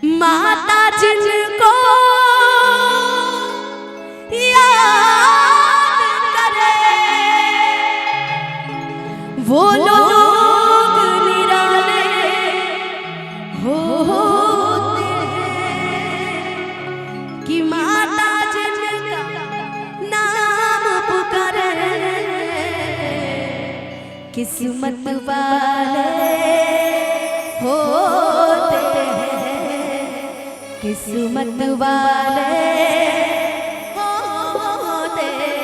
माता जिनको याद करे वो लोग निराले होते हैं कि माता जिनका नाम पुकारे किस्मत वाले होते हैं, किस्मत वाले होते हैं।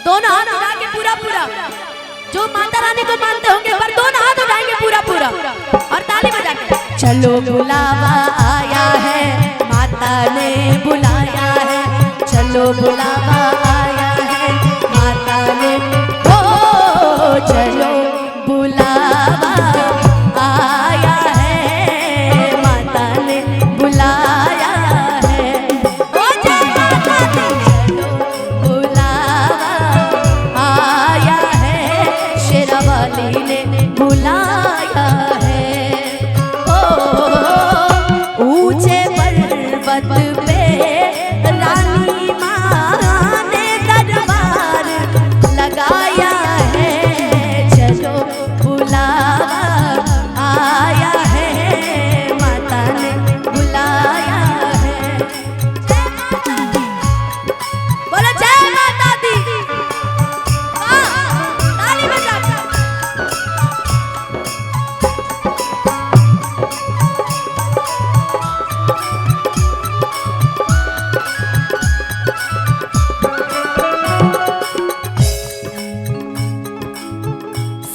दोनों हाथ उठाएंगे पूरा पूरा, जो माता रानी को मानते होंगे पर दोनों हाथ उठाएंगे पूरा पूरा और ताली बजा के चलो बुलावा आया है, माता ने बुलाया है, चलो बुलावा आया है, माता ने चलो बुलावा आया है, माता ने बुलाया है, ओ जय माता दी चलो बुलावा आया है, शेरावाली ने बुलाया है। ओ ऊंचे पर्वत पे रानी माँ ने दरबार लगाया है, चलो बुलावा आया है, माता ने बुलाया है। जय माता दी, बोलो जय माता दी। ताली बजा।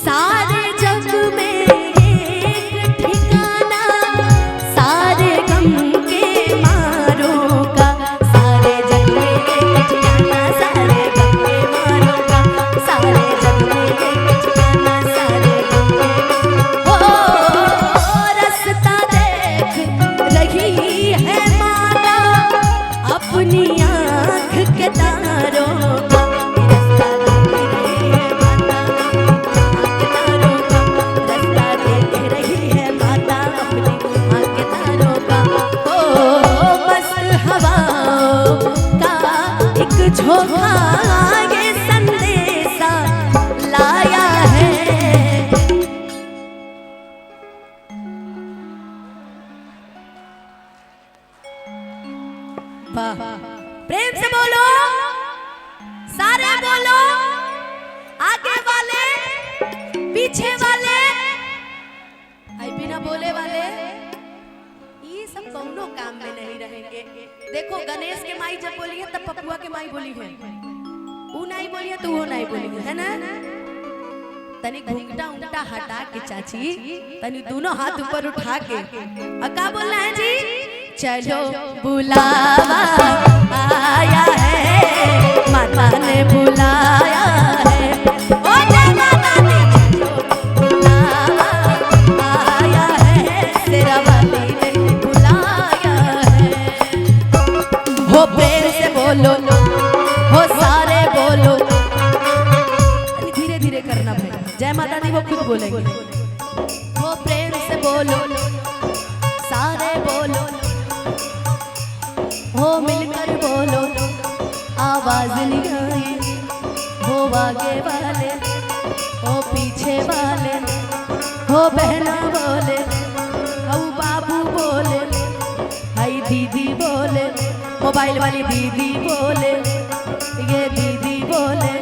सारे जग में एक ठिकाना सारे गम के मारों का, सारे जग में एक ठिकाना सारे गम के मारों का, सारे जग में एक ठिकाना सारे गम के हो रास्ता देख रही है माता अपनी आँख के तारों का, रास्ता देख रही है माता देख रही है माता अपनी आँख के तारों का। ओ मस्त हवाओं का एक झोंका ये संदेशा लाया है। वाह, प्रेम से बोलो, सारे बोलो, आगे वाले पीछे वाले आई बिना बोले वाले, ये सब कौनो काम में नहीं रहेंगे। देखो गणेश के माई जब बोली है तब पपुआ के माई बोली है, वो नहीं बोली है तो वो नहीं बोली है ना। तनी घूंघटा उंगटा हटा के चाची, तनी दोनों हाथ ऊपर उठा के क्या बोलना है जी, चलो बुलावा आया है, माता ने बुलाया है, ओ जय माता दी चलो बुलावा आया है, शेरावाली ने बुलाया है। हो प्रेम से बोलो, हो सारे बोलो, धीरे धीरे करना भाई, जय माता दी वो खुद बोलेंगे। हो प्रेम से बोलो, सारे बोलो, हो मिलकर बोलो, आवाज निकालिए, हो आगे वाले, हो पीछे वाले, हो बहना बोले, हो बाबू बोले, हाय दीदी बोले, मोबाइल वाली दीदी बोले, ये दीदी बोले,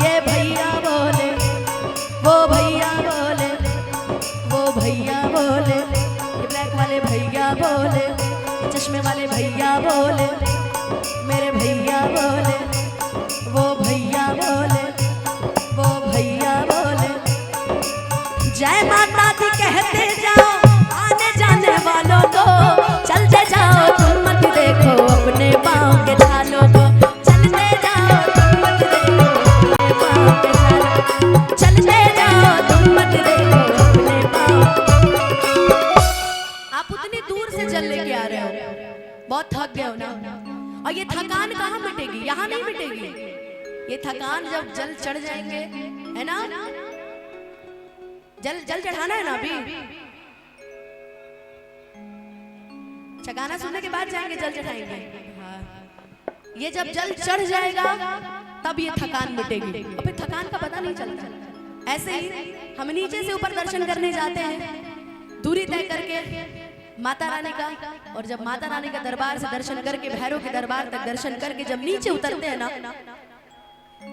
ये भैया बोले, वो भैया बोले, वो भैया बोले, ये ब्लैक वाले भैया बोले, चश्मे वाले भैया बोले, मेरे भैया बोले, वो भैया बोले, वो भैया बोले। जय माता दी कहते जाओ आने जाने वालों को, चलते जाओ तुम मत देखो अपने पाँव के छालों को, चलते जाओ तुम मत देखो अपने पाँव के छालों, चलते जाओ तुम मत देखो अपने पाँव। आप उतनी दूर से जल लेके आ रहे हो, बहुत थक गए हो ना, और ये थकान कहाँ मिटेगी, यहाँ नहीं मिटेगी। ये थकान जब जल चढ़ जाएंगे है ना, जल जल चढ़ाना है ना अभी। अच्छा गाना सुनने के बाद जाएंगे जल चढ़ाएंगे। हाँ। ये जब जल चढ़ जाएगा तब ये थकान मिटेगी, अभी थकान का पता नहीं चलता। ऐसे ही हम नीचे से ऊपर दर्शन करने जाते हैं दूरी तय करके माता रानी का, और जब माता रानी का दरबार से दर्शन करके भैरव के दरबार तक दर्शन करके जब नीचे उतरते हैं ना,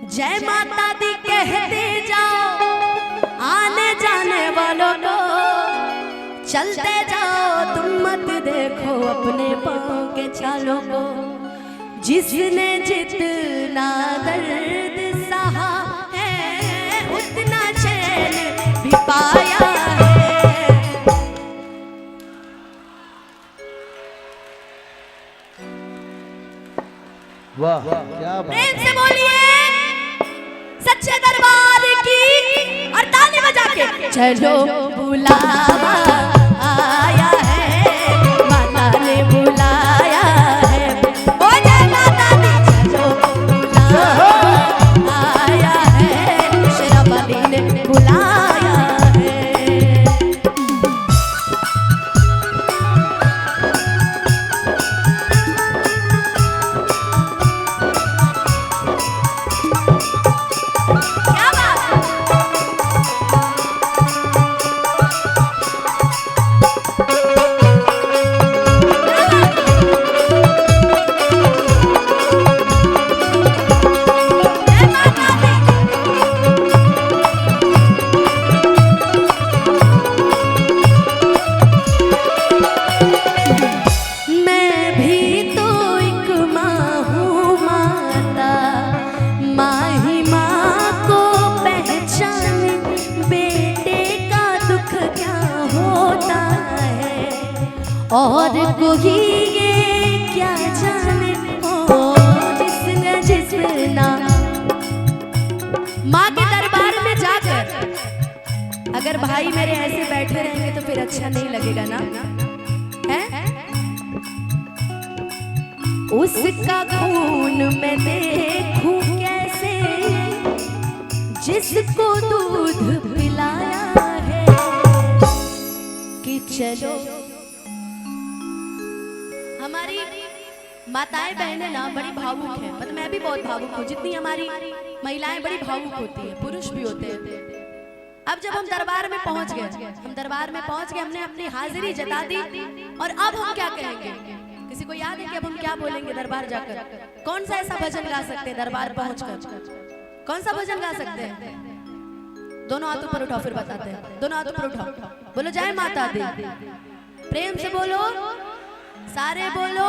जय माता दी कहते जाओ आने जाने वालों को, चलते जाओ तुम मत देखो अपने पाँव के चालों को। जिसने जितना दर्द सहा है उतना चैन भी पाया है। वाह क्या बात। प्रेम से बोलिए सच्चे दरबार की, और ताली बजा के चलो बुलावा आया है, माता ने बुलाया है। ओ जय माता दी चलो बुलावा आया है, शेरावाली ने बुलाया है। और कोई ये क्या जाने हो जिसने जिसना माँ के दरबार में जाकर अगर भाई मेरे ऐसे बैठे रहेंगे तो फिर अच्छा नहीं लगेगा ना, है? उसका खून मैं देखूं कैसे जिसको दूध पिलाया है, कि चलो हमारी माताएं बहनें ना बड़ी भावुक हैं, मतलब मैं भी बहुत भावुक हूँ। जितनी हमारी महिलाएं बड़ी भावुक होती हैं, पुरुष भी होते हैं। अब जब हम दरबार में पहुंच गए, हमने अपनी हाजिरी जता दी, और अब हम क्या कहेंगे? किसी को याद है कि अब हम क्या बोलेंगे दरबार जाकर? कौन सा ऐसा भजन गा सकते हैं दरबार पहुंचकर? कौन सा भजन गा सकते हैं? दोनों हाथों पर उठाओ, फिर बताते हैं। दोनों हाथों पर उठाओ, बोलो जय माता दी। प्रेम से बोलो, सारे बोलो,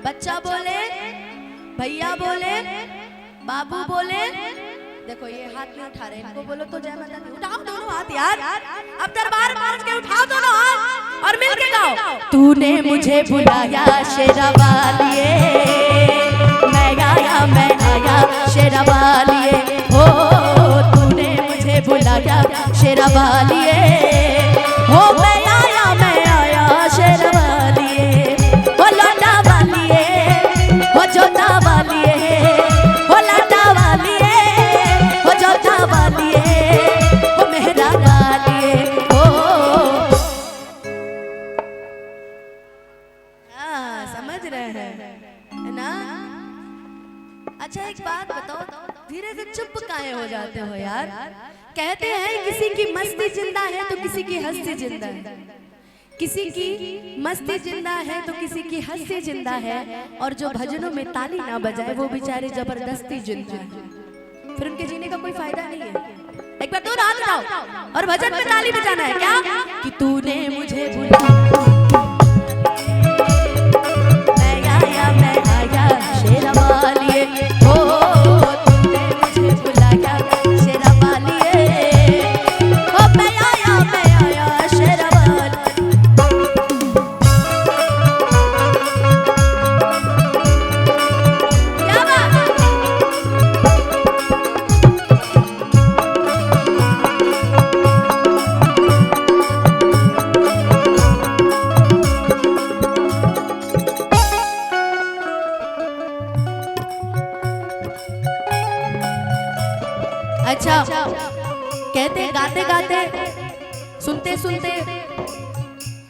बच्चा बोले, भैया बोले, बाबू बोले। देखो ये हाथ नहीं उठा रहे, इनको बोलो तो जय माता दी। उठाओ दोनों हाथ यार, अब दरबार पहुंच के उठाओ दोनों हाथ और मिलके गाओ। तूने मुझे बुलाया शेरावालिए, मैं आया शेरावालिए, हो तूने मुझे बुलाया शेरावालिए, हो मैं आया शेरावालिए, हो लौटा वालिए, हो जोता वालिए, हो लौटा वालिए, हो जोता वालिए, हो मेहरा वालिए, हो। हाँ समझ रहे हैं ना? अच्छा एक बात बताओ, धीरे से चुप काहे हो जाते हो यार? कहते हैं किसी की मस्ती जिंदा है तो किसी की हंसी जिंदा है, किसी की मस्ती जिंदा है तो किसी की हंसी जिंदा है, और जो भजनों में ताली ना बजाए वो बेचारे जबरदस्ती जिंदा है, फिर उनके जीने का कोई फायदा नहीं है। एक बार दो हाथ उठाओ और भजन में ताली बजाना है क्या? कि तूने मुझे बुलाया, मैं आया शेरावालिए, हो तूने मुझे बुलाया शेरावालिए, हो मैं आया शेरावालिए। क्या बात है? अच्छा कहते गाते गाते सुनते सुनते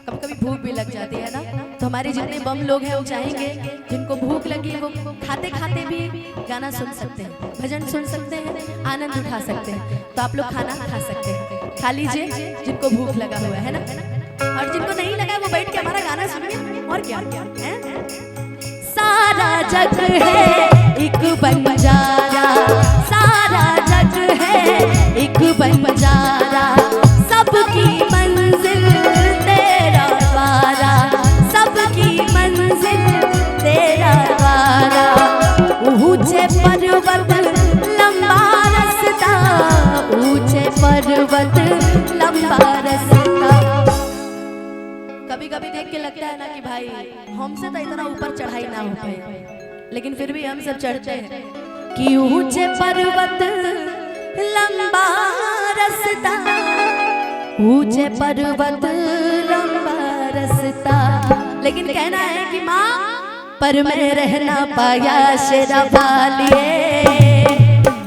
कभी कभी भूख भी लग जाती है ना, तो हमारे जितने बम लोग हैं वो चाहेंगे जिनको भूख लगी है वो खाते खाते भी गाना सुन सकते हैं, भजन सुन सकते हैं, आनंद उठा सकते हैं। तो आप लोग खाना खा सकते हैं, खा लीजिए जिनको भूख लगा हुआ है ना, और जिनको नहीं लगा वो बैठ के हमारा गाना सुनिए। और क्या है? सारा जग है एक बंजारा, सारा जग है एक बंजारा, सबकी मंजिल तेरा वारा, सबकी मंजिल तेरा वारा। ऊंचे पर्वत लंबा रास्ता, ऊंचे पर्वत लंबा रास्ता। कभी कभी देख के लगता है ना कि भाई हमसे तो इतना ऊपर चढ़ाई ना हो पाए, लेकिन फिर भी हम सब चढ़ते हैं कि ऊंचे पर्वत लंबा रास्ता, ऊंचे पर्वत लंबा रास्ता। लेकिन कहना है कि माँ पर मैं रहना पाया शेरा वालिए,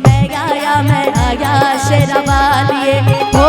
मैं गाया मैं आया शेरा वालिए, हो